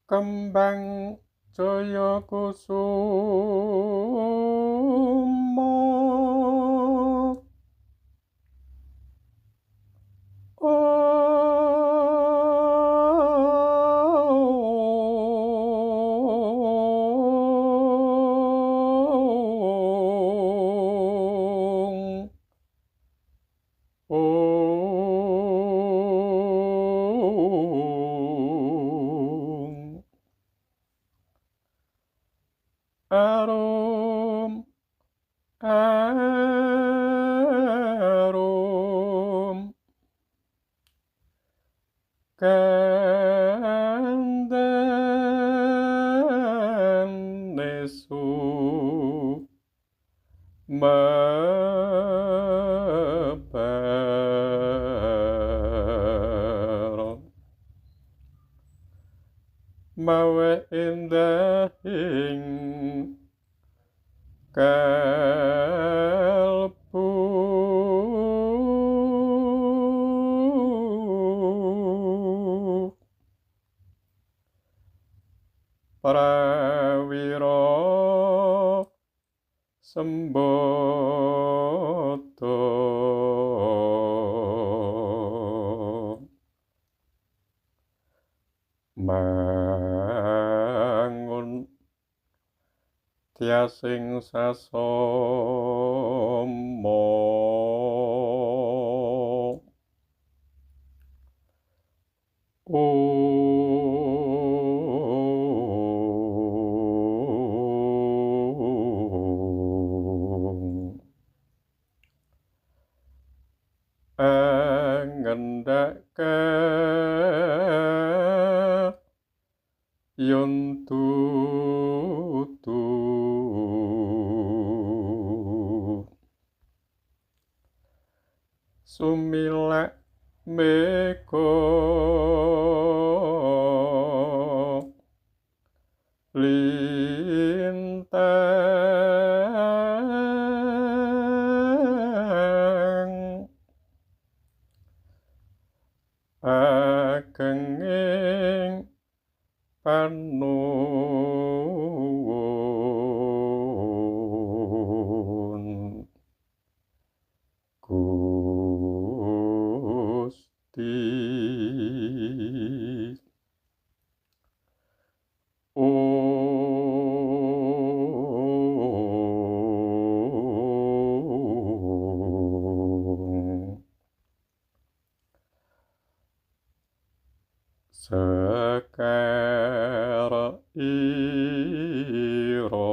Kembang jaya kusuma Om Om Arum Arum Kandhane su mebar mawe indahing kalbu prawira sembada mangun tiasing sasama ngendhake yuntutu sumilak meko lintang agenging panuwun Gusti Om Sekar ira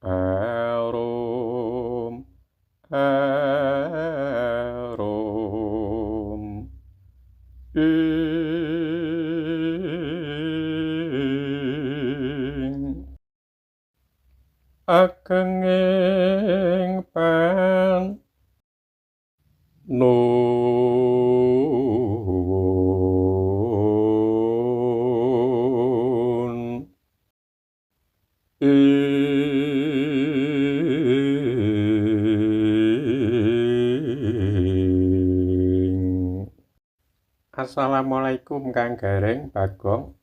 arum arum ing agenging panuwun Assalamualaikum Kang Gareng Bagong.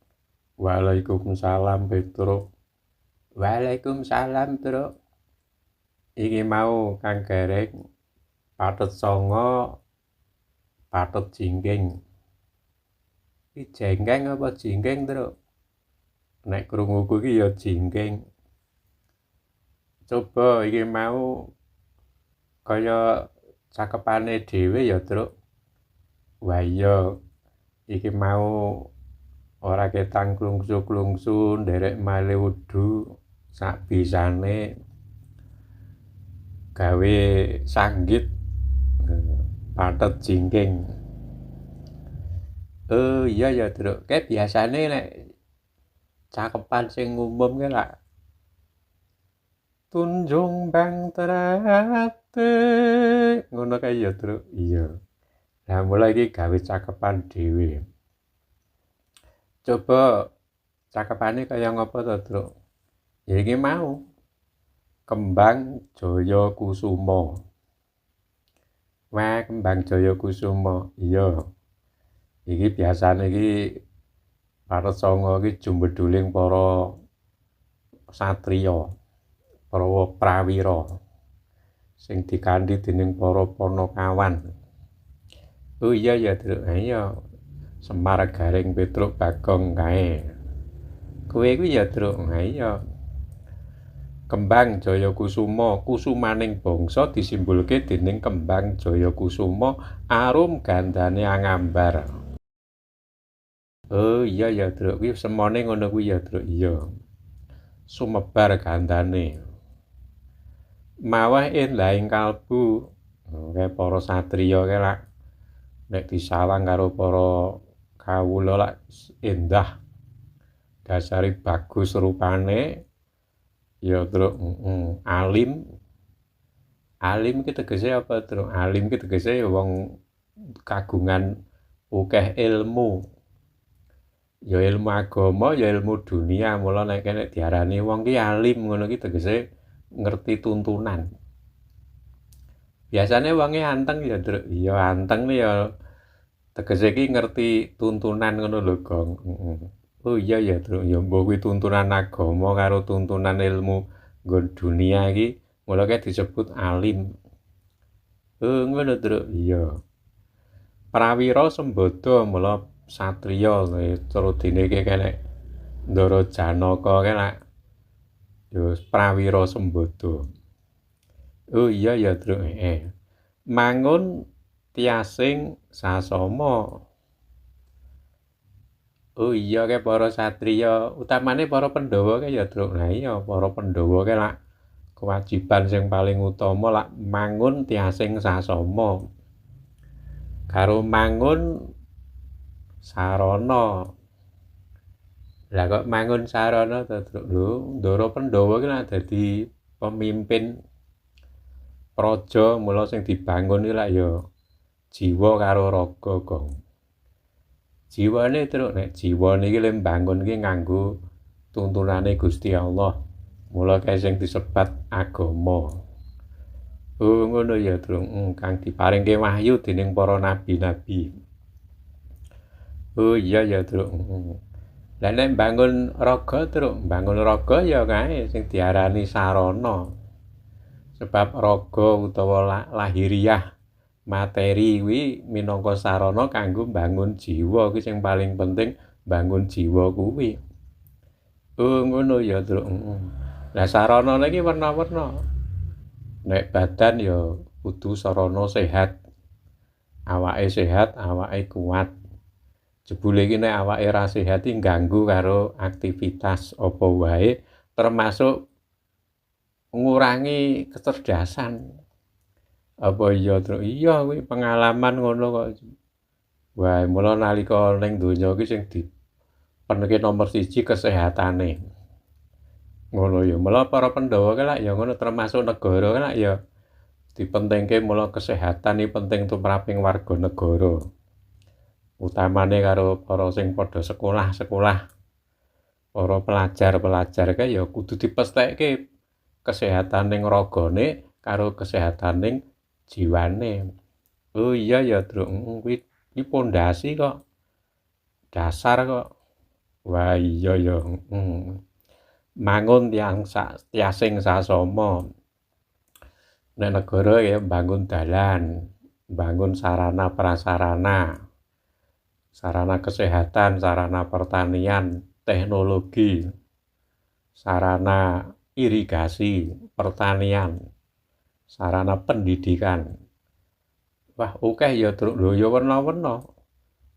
Waalaikumsalam Petruk. Waalaikumsalam, Bro. Iki mau Kang Gareng pathet songo pathet jingking. Iki jengkeng apa jingking, Bro? Nek krunguku iki ya jingking. Coba iki mau kaya cakepane dhewe ya, Truk. Wah iya, iki mau ora ketang klungsu-klungsu nderek male wudu sak bisane gawe sanggit pathet jingking. Oh iya ya, Bro. Kayak biasane nek cakepan sing umum ki lak Tunjung bang terate ngono kae ya, Truk. Iya. Lah mulai iki gawe cakepan dhewe. Coba cakepane kaya ngapa to, Truk? Ya iki mau Kembang Jaya Kusuma. Wah, Kembang Jaya Kusuma. Iya. Iki biasane iki Paresanga iki jumbeduling para satriya, para prawira sing dikanthi dening para Panakawan. Oh iya ya, Truk. Ha iya. Semar Garing Petruk Bagong kae. Kowe kuwi ya, Truk. Ha iya. Kembang Jayakusuma, kusumaning bangsa disimbulke dening kembang Jayakusuma, arum gandane angambar. Oh iya ya, Truk. Kuwi semone ngono kuwi ya, Truk. Iya. Sumebar gandane. Mawah endahing kalbu. Kae para satriya kae lak nek disawang karo para kawula lak endah. Dasare bagus rupane. Ya, Truk. Alim. Alim ki tegese apa, Truk? Alim ki tegese ya wong kagungan akeh ilmu. Ya ilmu agama, ya ilmu dunia. Mula nek diarani wong ki alim ngono ki tegese ngerti tuntunan. Biasane wonge anteng ya, Truk. Ya anteng ya tegese ki ngerti tuntunan ngono lho, Gong. Oh iya ya, Truk. Ya mbok kuwi tuntunan agama karo tuntunan ilmu nggon dunia iki, mula kae disebut alim. Oh ngono, Truk. Iya. Prawira sembada mula satriya trudine iki kene Ndara Janaka kae lak ya prawira sembada. Oh iya ya, Truk. Mangun tiasing sasama. Oh iya kae para satriya, utamane para Pandhawa kae ya, Truk. Lah iya, para Pandhawa kae lak kewajiban sing paling utama lak mangun tiasing sasama. Karo mangun sarana. Lah kok mangun sarana to, Truk? Lho, Ndara Pandhawa ki lak dadi pemimpin praja, mula sing dibangun iki lak ya jiwa karo raga, Gong. Jiwane, Truk, nek jiwane iki le mbangun ki nganggo tuntunane Gusti Allah. Mula kae sing disebat agama. Oh ngono ya, Truk. Kang diparingke wahyu dening para nabi-nabi. Oh iya ya, Truk. Lah nek mbangun raga, Truk, mbangun raga ya kae sing diarani sarana. Sebab raga utawa lahiriah materi kuwi minangka sarana kanggo mbangun jiwa, kuwi sing paling penting mbangun jiwa kuwi. Oh ngono ya, Truk. Lah sarana iki werna-werna. Nek badan ya kudu sarana sehat. Awake sehat, awake kuat. Jebule iki nek awake ra sehat iki ganggu karo aktivitas apa wae, termasuk ngurangi kecerdasan. Apa iya, Truk? Iya kuwi pengalaman ngono kok. Wah, mula nalika ning donya iki sing dipeneke nomor 1 kesehatane. Ngono ya. Mula para Pandhawa ki lak ya ngono, termasuk negara ki lak ya dipentingke mula kesehatan iki penting tumraping warga negara. Utamane karo para sing padha sekolah-sekolah. Para pelajar-pelajar ki ya kudu dipesthekke kesehataning ragane karo kesehataning jiwane. Oh iya ya, Truk. Kuwi pondasi kok. Dasar kok. Wah iya ya. Mangun tiasing sasama. Nek negara ya mbangun dalan, mbangun sarana prasarana, sarana kesehatan, sarana pertanian, teknologi, sarana irigasi, pertanian, sarana pendidikan. Wah, akeh ya, Truk. Lho ya werna-werna.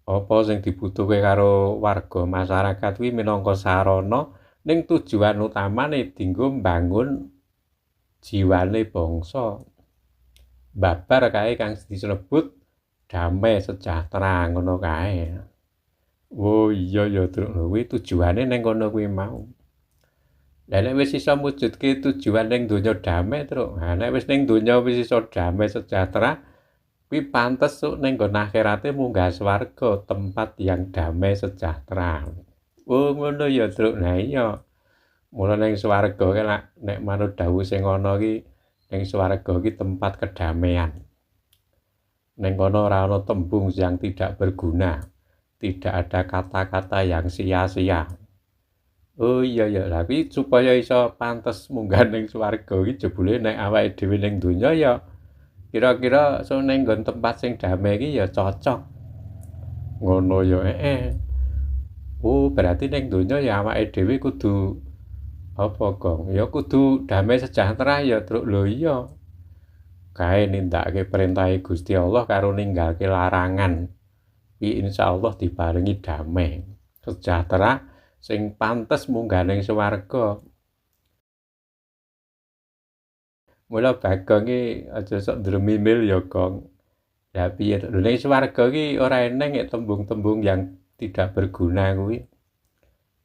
Apa sing dibutuhke karo warga masyarakat kuwi minangka sarana ning tujuan utamane dienggo mbangun jiwane bangsa. Babar kae kang disebut damai sejahtera ngono kae. Oh iya ya, Truk. Lho kuwi tujuane ning kono kuwi mau. Lah nek wis iso mujudke tujuan ning donya damai, Truk. Nah nek wis ning donya wis iso damai sejahtera, kuwi pantes sok ning nggon akhirate munggah swarga, tempat yang damai sejahtera. Oh ngono ya, Truk. Nah iya. Mula ning swarga ki lak nek manut dawuh sing ana ki ning swarga ki tempat kedamaian. Ning kono ora ana tembung yang tidak berguna, tidak ada kata-kata yang sia-sia. Oh iya ya, lah kuwi supaya iso pantes munggah ning swarga iki jebule nek awake dhewe ning donya ya kira-kira ning nggon tempat sing damai iki ya cocok. Ngono ya, Oh, berarti ning donya ya awake dhewe kudu apa, Gong? Ya kudu damai sejahtera ya, Truk. Lho iya. Kae nindakake perintahe Gusti Allah karo ninggalke larangan. Iki insyaallah diparingi damai, sejahtera sing pantes munggah ning swarga. Mula Bagong iki aja sok ndremimil ya, Gong. Lah piye to? Lho ning swarga iki ora eneng tembung-tembung yang tidak berguna kuwi.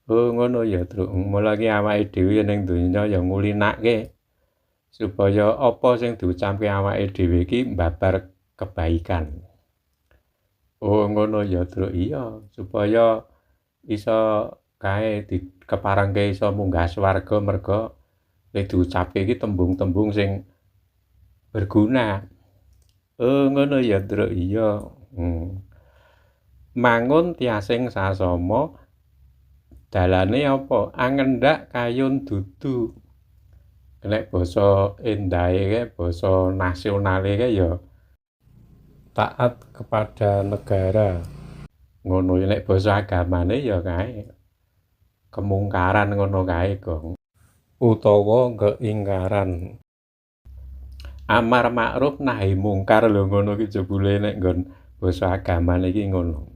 Oh ngono ya, Truk. Mula iki awake dhewe ning donya ya ngulinake supaya apa sing diucapke awake dhewe iki mbabar kebaikan. Oh ngono ya, Truk. Iya, supaya iso kae keparengke iso munggah swarga merga nek diucapke iki tembung-tembung sing berguna. Oh ngono ya, Truk. Iya. Mangun tiasing sasama dalane apa? Angendhak kayun dudu. Nek basa endahe kae, basa nasionale kae ya taat kepada negara. Ngono ya nek basa agamane ya kae kemungkaran ngono kae, Gong. Utawa keingkaran. Amar makruf nahi mungkar lho ngono ki jebule nek nggon basa agamane iki ngono.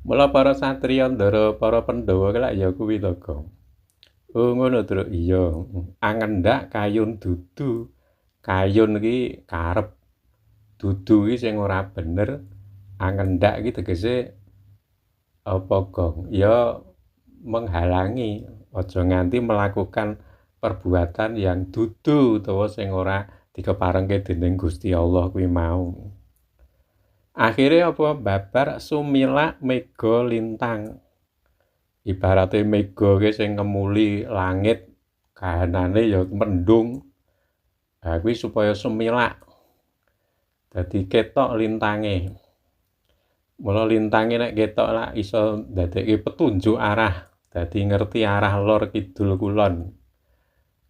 Mula para satriya ndara para Pandhawa ki lak ya kuwi to, Gong. Oh ngono, Truk. Iya, angendhak kayun dudu. Kayun iki karep. Dudu iki sing ora bener. Angendhak iki tegese apa, Gong? Ya menghalangi aja nganti melakukan perbuatan yang dudu utawa sing ora dikeparengke dening Gusti Allah kuwi mau. Akhire apa babar sumilak mega lintang. Ibarate mega ki sing ngemuli langit kahanane ya mendung. Ha kuwi supaya sumilak. Dadi ketok lintange. Mula lintange nek ketok lak iso ndadekke petunjuk arah. Dadi ngerti arah lor kidul kulon.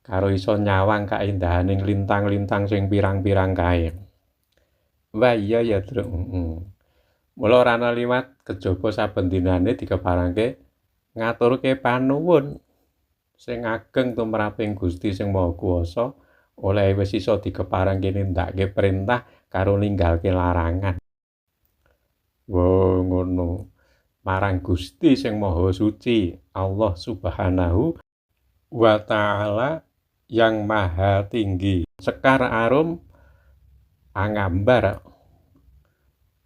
Karo iso nyawang kaendahaning lintang-lintang sing pirang-pirang kae. Wah iya ya, Truk. Mula ora ana liwat kejaba saben dinane dikeparengke ngaturke panuwun sing ageng tumraping Gusti sing Maha Kuwasa oleh wis iso dikeparengke nindakake perintah karo ninggalke larangan. Wo ngono. Marang Gusti sing Maha Suci, Allah Subhanahu wa Ta'ala yang Maha Tinggi. Sekar arum angambar.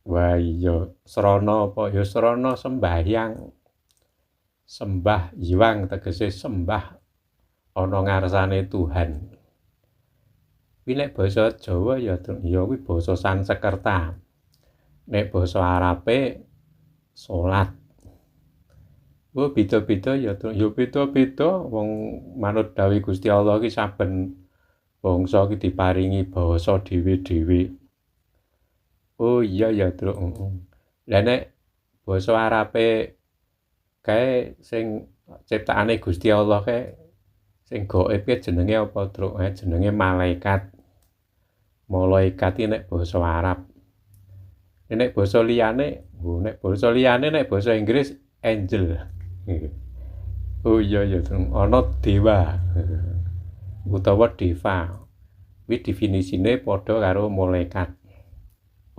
Wah iya, srana apa ya srana sembahyang. Sembah yiwang tegese sembah ana ngarsane Tuhan. Kuwi nek basa Jawa ya kuwi basa Sansekerta. Nek basa Arabe salat. Oh beda-beda ya, ya beda-beda wong manut dawuh Gusti Allah iki saben bangsa iki diparingi basa dhewe-dhewe. Oh iya ya, Truk. Lah nek basa Arabe kae sing ciptaane Gusti Allah kae sing gaib ki jenenge apa, Truk? Jenenge malaikat. Malaikat iki nek basa Arab. Nek basa liyane, nek basa Inggris angel. Oh iya ya, ana dewa utawa deva. Kuwi definisine padha karo malaikat.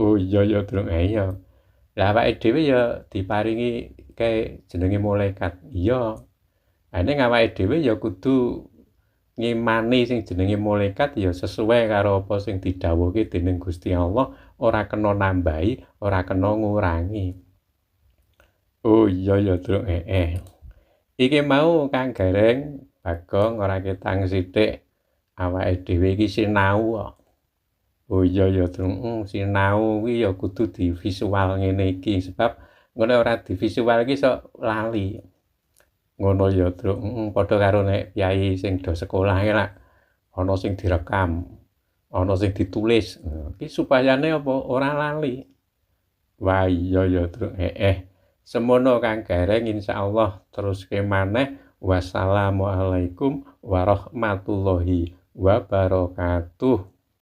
Oh iya ya, Truk. Iya. Lah awake dhewe ya diparingi kae jenenge malaikat. Iya. Ning awake dhewe ya kudu ngimani sing jenenge malaikat ya sesuai karo apa sing didhawuhke dening Gusti Allah, ora kena nambahi, ora kena ngurangi. Oh iya ya, Truk. Iki mau Kang Gareng Bagong ora ketang sithik awake dhewe iki sinau kok. Oh iya ya, Truk. Sinau kuwi ya kudu divisual ngene iki sebab ngene ora divisual iki sok lali. Ngono ya, Truk. Padha karo nek piyai sing do sekolah iki lak ana sing direkam, ana sing ditulis. Iki supayane apa ora lali. Wah iya ya, Truk. Semono Kang Gareng insyaallah teruske maneh. Wassalamualaikum warahmatullahi wabarakatuh.